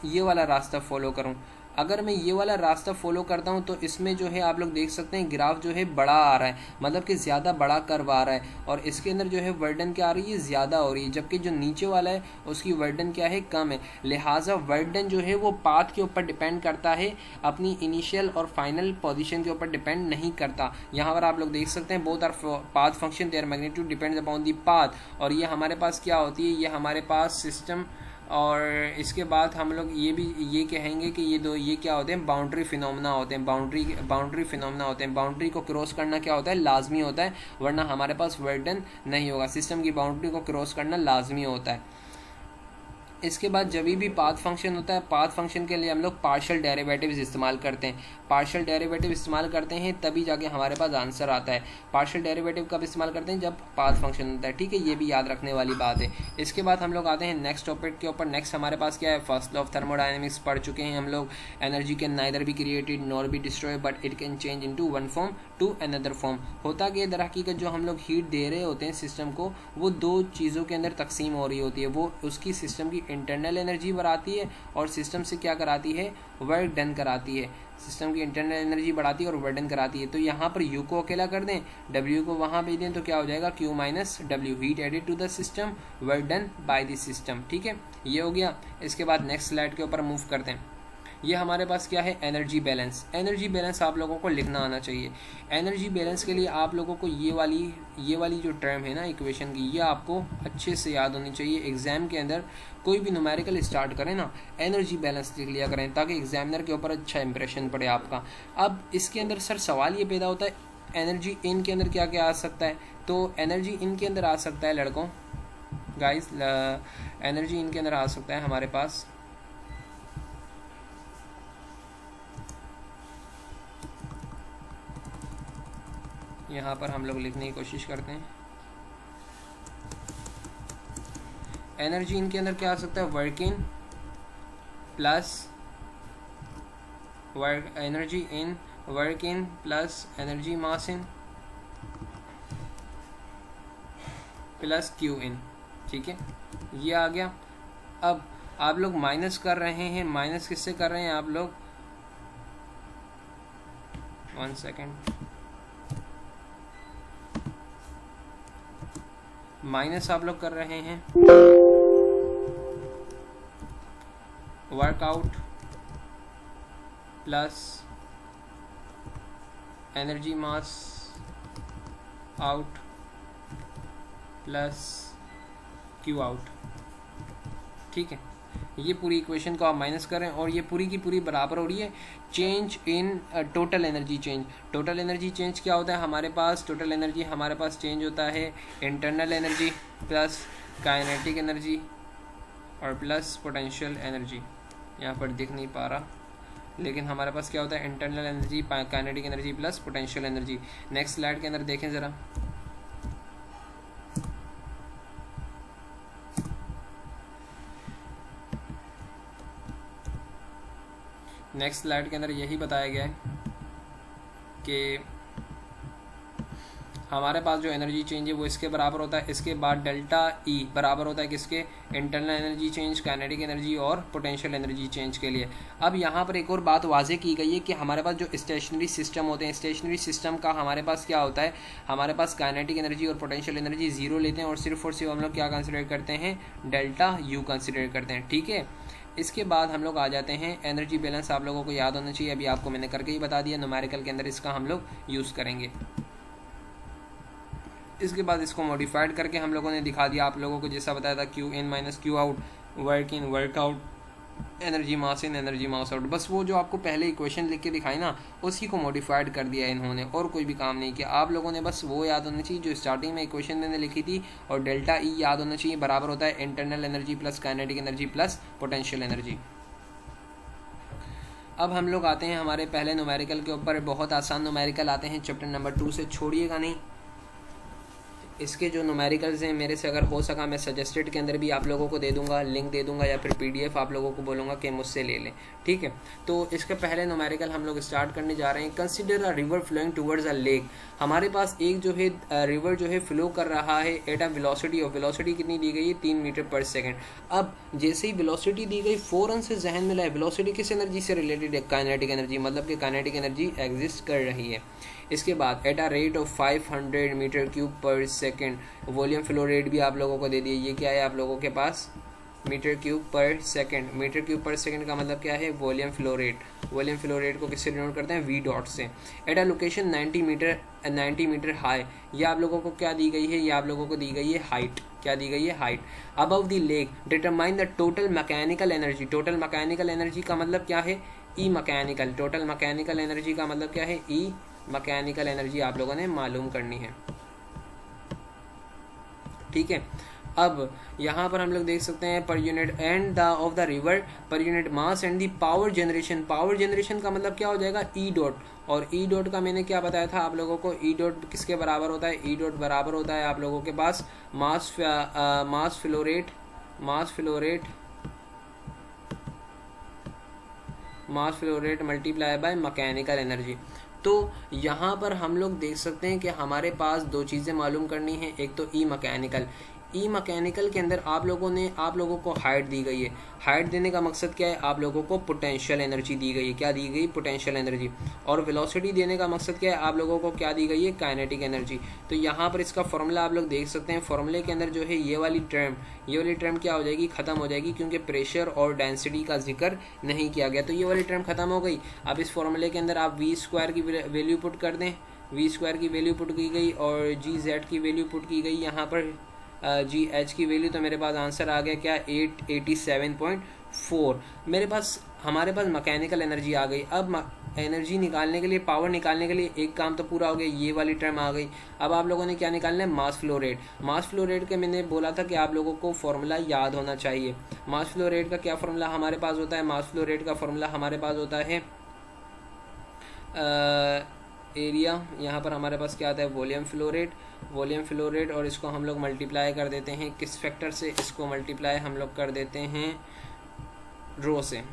ये वाला रास्ता फॉलो करूँ। अगर मैं ये वाला रास्ता फॉलो करता हूँ तो इसमें जो है आप लोग देख सकते हैं ग्राफ जो है बड़ा आ रहा है, मतलब कि ज़्यादा बड़ा कर्व आ रहा है, और इसके अंदर जो है वर्डन क्या आ रही है, ज़्यादा हो रही है, जबकि जो नीचे वाला है उसकी वर्डन क्या है, कम है। लिहाजा वर्डन जो है वो पाथ के ऊपर डिपेंड करता है, अपनी इनिशियल और फाइनल पोजीशन के ऊपर डिपेंड नहीं करता। यहाँ पर आप लोग देख सकते हैं both our path function, there magnitude depends upon the path. और ये हमारे पास क्या होती है, ये हमारे पास सिस्टम, और इसके बाद हम लोग ये भी ये कहेंगे कि ये क्या होते हैं, बाउंड्री फिनोमेना होते हैं। बाउंड्री फिनोमेना होते हैं। बाउंड्री को क्रॉस करना क्या होता है, लाजमी होता है, वरना हमारे पास वर्डन नहीं होगा। सिस्टम की बाउंड्री को क्रॉस करना लाजमी होता है। इसके बाद जब भी पाथ फंक्शन होता है, पाथ फंक्शन के लिए हम लोग पार्शियल डेरिवेटिव्स इस्तेमाल करते हैं। पार्शियल डेरिवेटिव इस्तेमाल करते हैं तभी जाके हमारे पास आंसर आता है। पार्शियल डेरिवेटिव कब इस्तेमाल करते हैं, जब पाथ फंक्शन होता है, ठीक है, ये भी याद रखने वाली बात है। इसके बाद हम लोग आते हैं नेक्स्ट टॉपिक के ऊपर। नेक्स्ट हमारे पास क्या है, फर्स्ट लॉ ऑफ थर्मोडायनेमिक्स पढ़ चुके हैं हम लोग। Energy can neither be created nor be destroy but it can change into one form to another form. होता कि दर हकीकत जो हम लोग हीट दे रहे होते हैं सिस्टम को, वो दो चीज़ों के अंदर तकसीम हो रही होती है। वो उसकी सिस्टम की इंटरनल एनर्जी बढ़ाती है और सिस्टम से क्या कराती है, वर्क डन कराती है। सिस्टम की इंटरनल एनर्जी बढ़ाती है और वर्क डन कराती है। तो यहाँ पर U को अकेला कर दें, W को वहाँ भेज दें, तो क्या हो जाएगा, Q minus W, heat added to the system, work done by the system. ठीक है, ये हो गया। इसके बाद नेक्स्ट स्लाइड के ऊपर मूव करते हैं। ये हमारे पास क्या है, एनर्जी बैलेंस। एनर्जी बैलेंस आप लोगों को लिखना आना चाहिए। एनर्जी बैलेंस के लिए आप लोगों को ये वाली जो टर्म है ना इक्वेशन की, ये आपको अच्छे से याद होनी चाहिए। एग्जाम के अंदर कोई भी न्यूमेरिकल स्टार्ट करें ना, एनर्जी बैलेंस लिख लिया करें, ताकि एग्जामिनर के ऊपर अच्छा इंप्रेशन पड़े आपका। अब इसके अंदर सर सवाल ये पैदा होता है, एनर्जी इन के अंदर क्या क्या आ सकता है। तो एनर्जी इन के अंदर आ सकता है लड़कों, गाइस, एनर्जी इन के अंदर आ सकता है हमारे पास यहाँ पर हम लोग लिखने की कोशिश करते हैं। एनर्जी इनके अंदर क्या आ सकता है, work in plus energy in work in plus energy mass in plus Q in. ठीक है, ये आ गया। अब आप लोग माइनस कर रहे हैं, माइनस किससे कर रहे हैं आप लोग, 1 सेकेंड, माइनस आप लोग कर रहे हैं वर्कआउट प्लस एनर्जी मास आउट प्लस क्यू आउट। ठीक है, ये पूरी इक्वेशन को आप माइनस करें और ये पूरी की पूरी बराबर हो रही है change in total energy change. Total energy change क्या होता है हमारे पास, टोटल एनर्जी हमारे पास चेंज होता है internal energy plus kinetic energy और प्लस पोटेंशियल एनर्जी। यहाँ पर दिख नहीं पा रहा, लेकिन हमारे पास क्या होता है, internal energy, kinetic energy plus potential energy. Next slide के अंदर देखें ज़रा, नेक्स्ट स्लाइड के अंदर यही बताया गया है कि हमारे पास जो एनर्जी चेंज है वो इसके बराबर होता है। इसके बाद डेल्टा ई बराबर होता है किसके, internal energy change, kinetic energy और पोटेंशियल एनर्जी चेंज के लिए। अब यहाँ पर एक और बात वाजे की गई है कि हमारे पास जो स्टेशनरी सिस्टम होते हैं, स्टेशनरी सिस्टम का हमारे पास क्या होता है, हमारे पास काइनेटिक एनर्जी और पोटेंशियल एनर्जी ज़ीरो लेते हैं और सिर्फ हम लोग क्या कंसिडर करते हैं, डेल्टा यू कंसिडर करते हैं। ठीक है, इसके बाद हम लोग आ जाते हैं एनर्जी बैलेंस। आप लोगों को याद होना चाहिए, अभी आपको मैंने करके ही बता दिया, न्यूमेरिकल के अंदर इसका हम लोग यूज़ करेंगे। इसके बाद इसको मॉडिफाइड करके हम लोगों ने दिखा दिया आप लोगों को, जैसा बताया था, Q in minus Q out, work in work out energy mass in energy mass out, बस वो जो आपको पहले इक्वेशन लिख के दिखाई ना उसी को मॉडिफाइड कर दिया इन्होंने, और कोई भी काम नहीं किया। आप लोगों ने बस वो याद होना चाहिए जो स्टार्टिंग में इक्वेशन मैंने लिखी थी, और डेल्टा ई याद होना चाहिए, बराबर होता है internal energy plus kinetic energy plus potential energy. अब हम लोग आते हैं हमारे पहले न्यूमेरिकल के ऊपर। बहुत आसान न्यूमेरिकल आते हैं चैप्टर नंबर 2 से, छोड़िएगा नहीं। इसके जो न्यूमेरिकल्स हैं मेरे से अगर हो सका मैं सजेस्टेड के अंदर भी आप लोगों को दे दूंगा, लिंक दे दूंगा, या फिर पीडीएफ आप लोगों को बोलूँगा कि मुझसे ले लें, ठीक है। तो इसके पहले न्यूमेरिकल हम लोग स्टार्ट करने जा रहे हैं। Consider a river flowing towards a lake. हमारे पास एक जो है रिवर जो है फ्लो कर रहा है at a velocity of, velocity कितनी दी गई है 3 मीटर पर सेकेंड। अब जैसे ही वेलोसिटी दी गई फ़ौरन से जहन में लाए वेलोसिटी किस एनर्जी से रिलेटेड है, काइनेटिक एनर्जी, मतलब कि काइनेटिक एनर्जी एग्जिस्ट कर रही है। इसके बाद at a rate of 500 metre cube per second, volume flow rate भी आप लोगों को दे दिए। ये क्या है आप लोगों के पास, metre cube per second. Metre cube per second का मतलब क्या है, volume flow rate. Volume flow rate को किससे डिनोट करते हैं, वी डॉट से। At a location 90 metre high, ये आप लोगों को क्या दी गई है, ये आप लोगों को दी गई है हाइट। क्या दी गई है, height. Above the lake determine the total mechanical energy. Total mechanical energy का मतलब क्या है, ई मैकेनिकल। टोटल मैकेनिकल एनर्जी का मतलब क्या है, ई मैकेनिकल एनर्जी आप लोगों ने मालूम करनी है, ठीक है। अब यहाँ पर हम लोग देख सकते हैं per unit and the of the river पर unit mass and the power generation. Power generation का मतलब क्या हो जाएगा, ई डॉट। और ई डॉट का मैंने क्या बताया था आप लोगों को, ई डॉट किसके बराबर होता है, ई डॉट बराबर होता है आप लोगों के पास mass flow rate multiply by mechanical energy. तो यहाँ पर हम लोग देख सकते हैं कि हमारे पास दो चीज़ें मालूम करनी है। एक तो ई मैकेनिकल। ई मैकेनिकल के अंदर आप लोगों को हाइट दी गई है। हाइट देने का मकसद क्या है, आप लोगों को पोटेंशियल एनर्जी दी गई है। क्या दी गई, पोटेंशियल एनर्जी। और वेलोसिटी देने का मकसद क्या है, आप लोगों को क्या दी गई है, काइनेटिक एनर्जी। तो यहाँ पर इसका फॉर्मूला आप लोग देख सकते हैं। फॉर्मूले के अंदर जो है ये वाली टर्म क्या हो जाएगी, खत्म हो जाएगी, क्योंकि प्रेशर और डेंसिटी का जिक्र नहीं किया गया। तो ये वाली टर्म खत्म हो गई। अब इस फॉर्मूले के अंदर आप v² की वैल्यू पुट कर दें। v² की वैल्यू पुट की गई और gz की वैल्यू पुट की गई। यहाँ पर GH की वैल्यू, तो मेरे पास आंसर आ गया क्या, 887.4। हमारे पास मैकेनिकल एनर्जी आ गई। अब एनर्जी निकालने के लिए, पावर निकालने के लिए एक काम तो पूरा हो गया, ये वाली टर्म आ गई। अब आप लोगों ने क्या निकालना है, मास flow rate. Mass flow rate के मैंने बोला था कि आप लोगों को फॉर्मूला याद होना चाहिए। मास फ्लो रेट का क्या फॉर्मूला हमारे पास होता है, मास फ्लो रेट का फॉर्मूला हमारे पास होता है एरिया। यहाँ पर हमारे पास क्या आता है, वॉल्यूम फ्लो रेट। और इसको हम लोग मल्टीप्लाई कर देते हैं किस फैक्टर से, इसको मल्टीप्लाई हम लोग कर देते हैं रो से,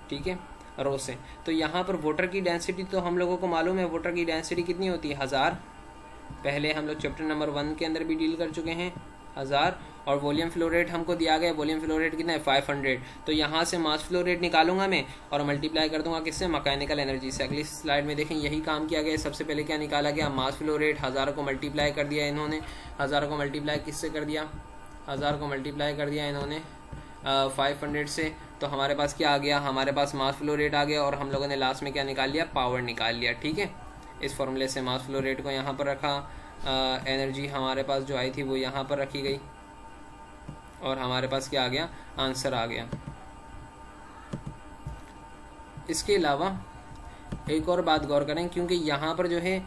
ठीक है, रो से। तो यहाँ पर वाटर की डेंसिटी तो हम लोगों को मालूम है, वाटर की डेंसिटी कितनी होती है, 1000। पहले हम लोग चैप्टर नंबर 1 के अंदर भी डील कर चुके हैं, 1000। और वॉल्यूम फ्लो रेट हमको दिया गया, वॉल्यूम फ्लो रेट कितना है, 500। तो यहाँ से मास फ्लो रेट निकालूंगा मैं और मल्टीप्लाई कर दूंगा किससे, मैकेनिकल एनर्जी से। अगली स्लाइड में देखें यही काम किया गया। सबसे पहले क्या निकाला गया, मास फ्लो रेट। 1000 को मल्टीप्लाई कर दिया इन्होंने, 1000 को मल्टीप्लाई किससे कर दिया, 1000 को मल्टीप्लाई कर दिया इन्होंने 500 से। तो हमारे पास क्या आ गया, हमारे पास मास फ्लो रेट आ गया। और हम लोगों ने लास्ट में क्या निकाल लिया, पावर निकाल लिया, ठीक है। इस फॉर्मूले से मास फ्लो रेट को यहाँ पर रखा, एनर्जी हमारे पास जो आई थी वो यहाँ पर रखी गई, और हमारे पास क्या आ गया, आंसर आ गया। इसके अलावा एक और बात गौर करें, क्योंकि यहाँ पर जो है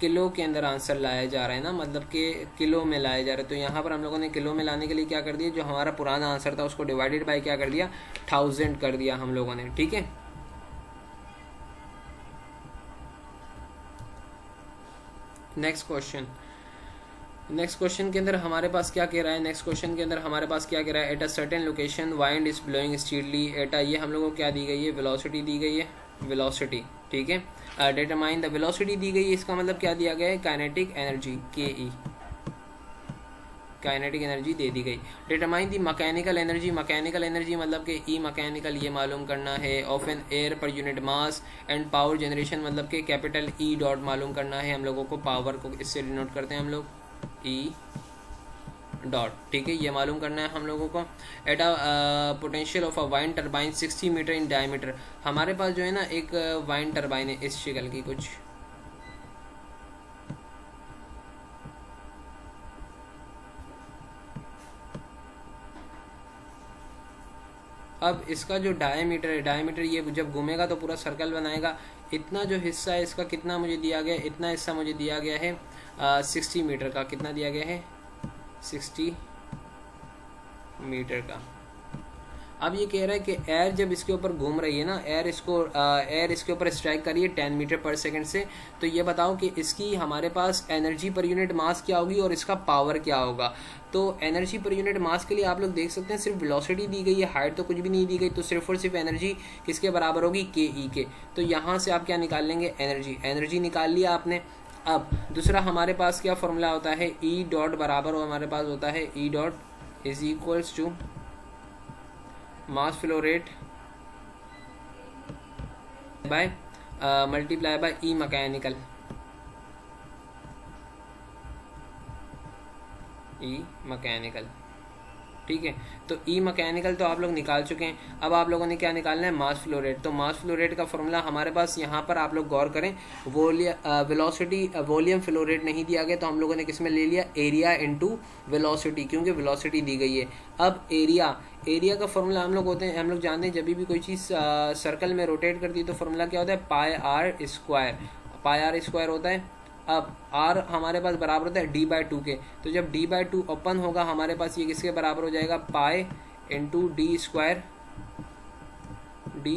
किलो के अंदर आंसर लाया जा रहा है ना, मतलब कि किलो में लाया जा रहा है। तो यहाँ पर हम लोगों ने किलो में लाने के लिए क्या कर दिया, जो हमारा पुराना आंसर था उसको डिवाइडेड बाय क्या कर दिया, 1000 कर दिया हम लोगों ने, ठीक है। नेक्स्ट क्वेश्चन के अंदर हमारे पास क्या कह रहा है, at a certain location wind is blowing steadily at a, ये हम लोगों को क्या दी गई है, वेलोसिटी दी गई है, वेलोसिटी, ठीक है। डिटरमाइन द वेलोसिटी दी गई है, इसका मतलब क्या दिया गया है, काइनेटिक एनर्जी, के काइनेटिक एनर्जी दे दी गई। डिटरमाइन दी मैकेनिकल एनर्जी मतलब कि ई मैकेनिकल ये मालूम करना है, of an air per unit mass and power generation मतलब कि कैपिटल ई डॉट मालूम करना है हम लोगों को। पावर को इससे डिनोट करते हैं हम लोग, ई डॉट, ठीक है, ये मालूम करना है हम लोगों को। At a potential of a wind turbine 60 metre in diameter. हमारे पास जो है ना एक वाइन टरबाइन है इस शक्ल की कुछ, अब इसका जो डायमीटर है, डायमीटर ये जब घूमेगा तो पूरा सर्कल बनाएगा। इतना जो हिस्सा है इसका कितना मुझे दिया गया है, इतना हिस्सा मुझे दिया गया है 60 मीटर का। कितना दिया गया है? 60 मीटर का। अब ये कह रहा है कि एयर जब इसके ऊपर घूम रही है ना, एयर इसके ऊपर स्ट्राइक कर रही है 10 मीटर पर सेकंड से, तो ये बताओ कि इसकी हमारे पास एनर्जी पर यूनिट मास क्या होगी और इसका पावर क्या होगा। तो एनर्जी पर यूनिट मास के लिए आप लोग देख सकते हैं सिर्फ वेलोसिटी दी गई है, हाइट तो कुछ भी नहीं दी गई, तो सिर्फ और सिर्फ एनर्जी किसके बराबर होगी? के ई के। तो यहाँ से आप क्या निकाल लेंगे? एनर्जी। एनर्जी निकाल लिया आपने। अब दूसरा हमारे पास क्या फॉर्मूला होता है? ई डॉट बराबर हमारे पास होता है E dot is equals to mass flow rate by multiply by E mechanical. E mechanical, ठीक है। तो ई मैकेनिकल तो आप लोग निकाल चुके हैं। अब आप लोगों ने क्या निकालना है? मास फ्लो रेट। तो मास फ्लो रेट का फॉर्मूला हमारे पास यहाँ पर आप लोग गौर करें, वॉल्यूम फ्लो रेट नहीं दिया गया, तो हम लोगों ने किस में ले लिया? एरिया इनटू वेलोसिटी, क्योंकि वेलोसिटी दी गई है। अब एरिया का फॉर्मूला हम लोग जानते हैं, जब भी कोई चीज़ सर्कल में रोटेट करती है तो फॉर्मूला क्या होता है? Pi r square. Pi r square होता है। अब r हमारे पास बराबर होता है d/2 के, तो जब d/2 ओपन होगा हमारे पास ये किसके बराबर हो जाएगा? Pi into D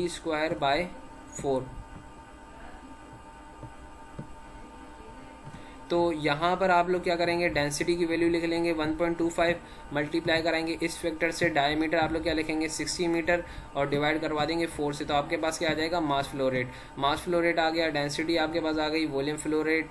square by 4। तो यहाँ पर आप लोग क्या करेंगे? डेंसिटी की वैल्यू लिख लेंगे 1.25, मल्टीप्लाई कराएंगे इस फैक्टर से। डायमीटर आप लोग क्या लिखेंगे? 60 मीटर, और डिवाइड करवा देंगे 4 से, तो आपके पास क्या आ जाएगा? Mass flow rate. Mass flow rate आ गया, डेंसिटी आपके पास आ गई, वॉल्यूम फ्लो रेट,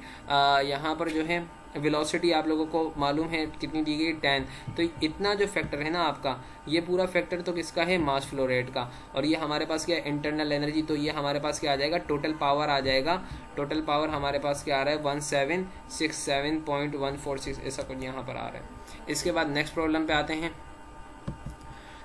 यहाँ पर जो है वेलोसिटी आप लोगों को मालूम है कितनी दी गई? 10। तो इतना जो फैक्टर है ना आपका, ये पूरा फैक्टर तो किसका है? मास फ्लो रेट का। और ये हमारे पास क्या है? Internal energy. तो ये हमारे पास क्या आ जाएगा? टोटल पावर आ जाएगा। टोटल पावर हमारे पास क्या आ रहा है? 1767.146, ऐसा कुछ यहाँ पर आ रहा है। इसके बाद नेक्स्ट प्रॉब्लम पे आते हैं।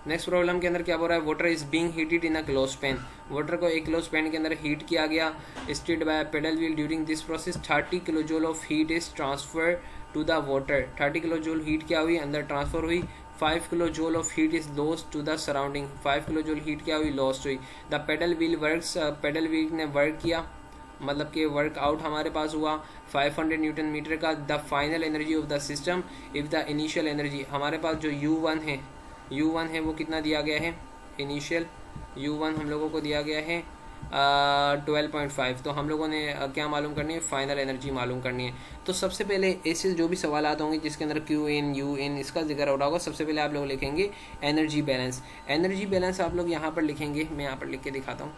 नेक्स्ट प्रॉब्लम के अंदर क्या बोल रहा है? Water is being heated in a close pan. Water को एक क्लोज पैन के अंदर हीट किया गया, stirred by paddle wheel. During this process 30 kilo joule of heat is transfer to the water. 30 kilo joule heat क्या हुई? अंदर transfer हुई। 5 kilo joule of heat is lost to the surrounding. 5 kilo joule heat क्या हुई? Lost हुई। The paddle wheel works, pedal wheel ने work किया, मतलब कि वर्कआउट हमारे पास हुआ 500 न्यूटन मीटर का। The final energy of the system if the initial energy, हमारे पास जो U1 है वो कितना दिया गया है? इनिशियल U1 हम लोगों को दिया गया है 12.5। तो हम लोगों ने क्या मालूम करनी है? फाइनल एनर्जी मालूम करनी है। तो सबसे पहले ऐसे जो भी सवाल आते होंगे जिसके अंदर QN UN इसका जिक्र हो रहा होगा, सबसे पहले आप लोग लिखेंगे एनर्जी बैलेंस। एनर्जी बैलेंस आप लोग यहाँ पर लिखेंगे, मैं यहाँ पर लिख के दिखाता हूँ।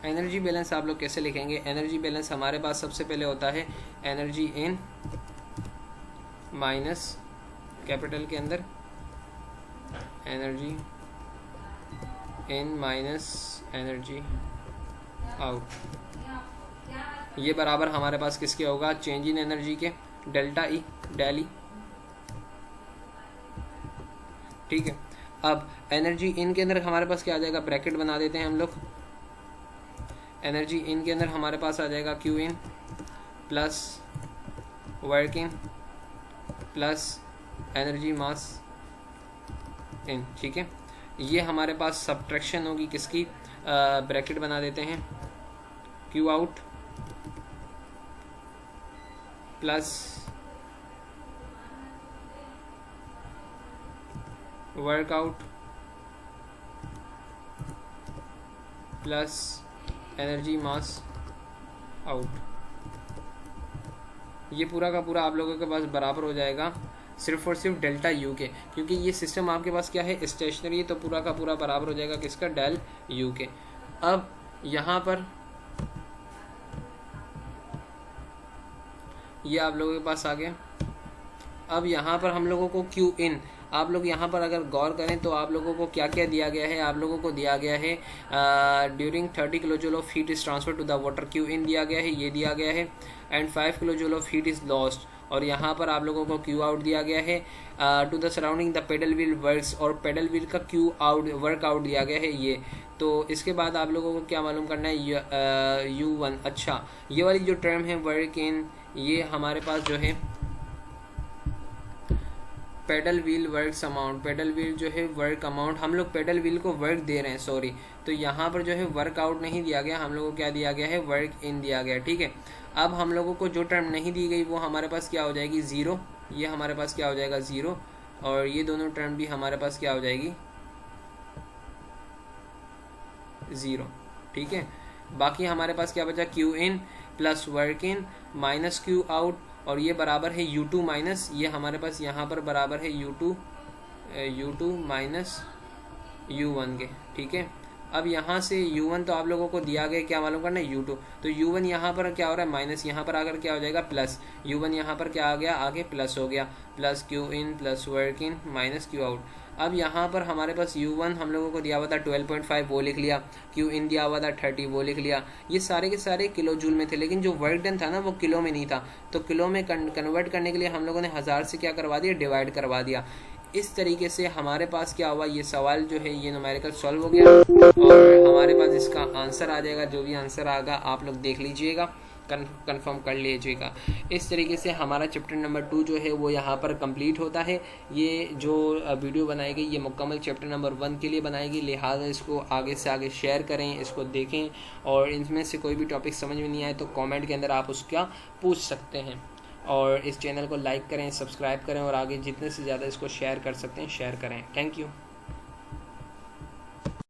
एनर्जी बैलेंस आप लोग कैसे लिखेंगे? एनर्जी बैलेंस हमारे पास सबसे पहले होता है एनर्जी इन माइनस कैपिटल के अंदर energy in minus energy out. ये बराबर हमारे पास किसके होगा? चेंज इन एनर्जी के, डेल्टा ई, डेल ई, ठीक है। अब एनर्जी इन के अंदर हमारे पास क्या आ जाएगा? ब्रैकेट बना देते हैं हम लोग। एनर्जी इन के अंदर हमारे पास आ जाएगा Q in plus work in plus energy mass in, ठीक है। ये हमारे पास सब्ट्रैक्शन होगी किसकी? ब्रैकेट बना देते हैं, Q out plus workout plus energy मास आउट। ये पूरा का पूरा आप लोगों के पास बराबर हो जाएगा सिर्फ और सिर्फ डेल्टा यू के, क्योंकि ये सिस्टम आपके पास क्या है? स्टेशनरी है, तो पूरा का पूरा बराबर हो जाएगा किसका? डेल यू के। अब यहाँ पर ये आप लोगों के पास आ गया। अब यहाँ पर हम लोगों को क्यू इन, आप लोग यहाँ पर अगर गौर करें तो आप लोगों को क्या क्या दिया गया है? आप लोगों को दिया गया है during 30 kilo joule of heat is transfer to the water, Q in दिया गया है, ये दिया गया है। And 5 kilo joule of heat is lost. और यहाँ पर आप लोगों को क्यू आउट दिया गया है to the surrounding the paddle wheel works, और पेडल व्हील का क्यू आउट वर्क आउट दिया गया है ये। तो इसके बाद आप लोगों को क्या मालूम करना है U1। अच्छा, ये वाली जो टर्म है वर्क इन, ये हमारे पास जो है pedal wheel work amount, pedal wheel जो है वर्क अमाउंट, हम लोग पेडल व्हील को वर्क दे रहे हैं, सॉरी, तो यहाँ पर जो है वर्क आउट नहीं दिया गया, हम लोगों को क्या दिया गया है, वर्क इन दिया गया। ठीक है, अब हम लोगों को जो टर्म नहीं दी गई वो हमारे पास क्या हो जाएगी, ज़ीरो। ये हमारे पास क्या हो जाएगा, ज़ीरो, और ये दोनों टर्म भी हमारे पास क्या हो जाएगी, ज़ीरो। ठीक है, बाकी हमारे पास क्या बचा, Q in plus work in minus Q out, और ये बराबर है U2 माइनस, ये हमारे पास यहाँ पर बराबर है U2 माइनस U1 के। ठीक है, अब यहाँ से U1 तो आप लोगों को दिया गया, क्या मालूम करना है, U2, तो U1 यहाँ पर क्या हो रहा है, माइनस, यहाँ पर आकर क्या हो जाएगा, प्लस, U1 यहाँ पर क्या आ गया, आगे प्लस हो गया, plus Q in plus work in minus Q out. अब यहाँ पर हमारे पास U1 हम लोगों को दिया हुआ था 12.5, वो लिख लिया, क्यू इन दिया हुआ था 30, वो लिख लिया। ये सारे के सारे किलो जूल में थे, लेकिन जो वर्क डन था ना वो किलो में नहीं था, तो किलो में कन्वर्ट करने के लिए हम लोगों ने 1000 से क्या करवा दिया, डिवाइड करवा दिया। इस तरीके से हमारे पास क्या हुआ, ये सवाल जो है ये न्यूमेरिकल सॉल्व हो गया, और हमारे पास इसका आंसर आ जाएगा। जो भी आंसर आएगा आप लोग देख लीजिएगा, कंफर्म कर लीजिएगा। इस तरीके से हमारा चैप्टर नंबर 2 जो है वो यहाँ पर कंप्लीट होता है। ये जो वीडियो बनाई गई ये मुकम्मल चैप्टर नंबर 1 के लिए बनाई गई, लिहाजा इसको आगे से आगे शेयर करें, इसको देखें, और इनमें से कोई भी टॉपिक समझ में नहीं आए तो कमेंट के अंदर आप उसका पूछ सकते हैं। और इस चैनल को लाइक करें, सब्सक्राइब करें, और आगे जितने से ज़्यादा इसको शेयर कर सकते हैं शेयर करें। Thank you.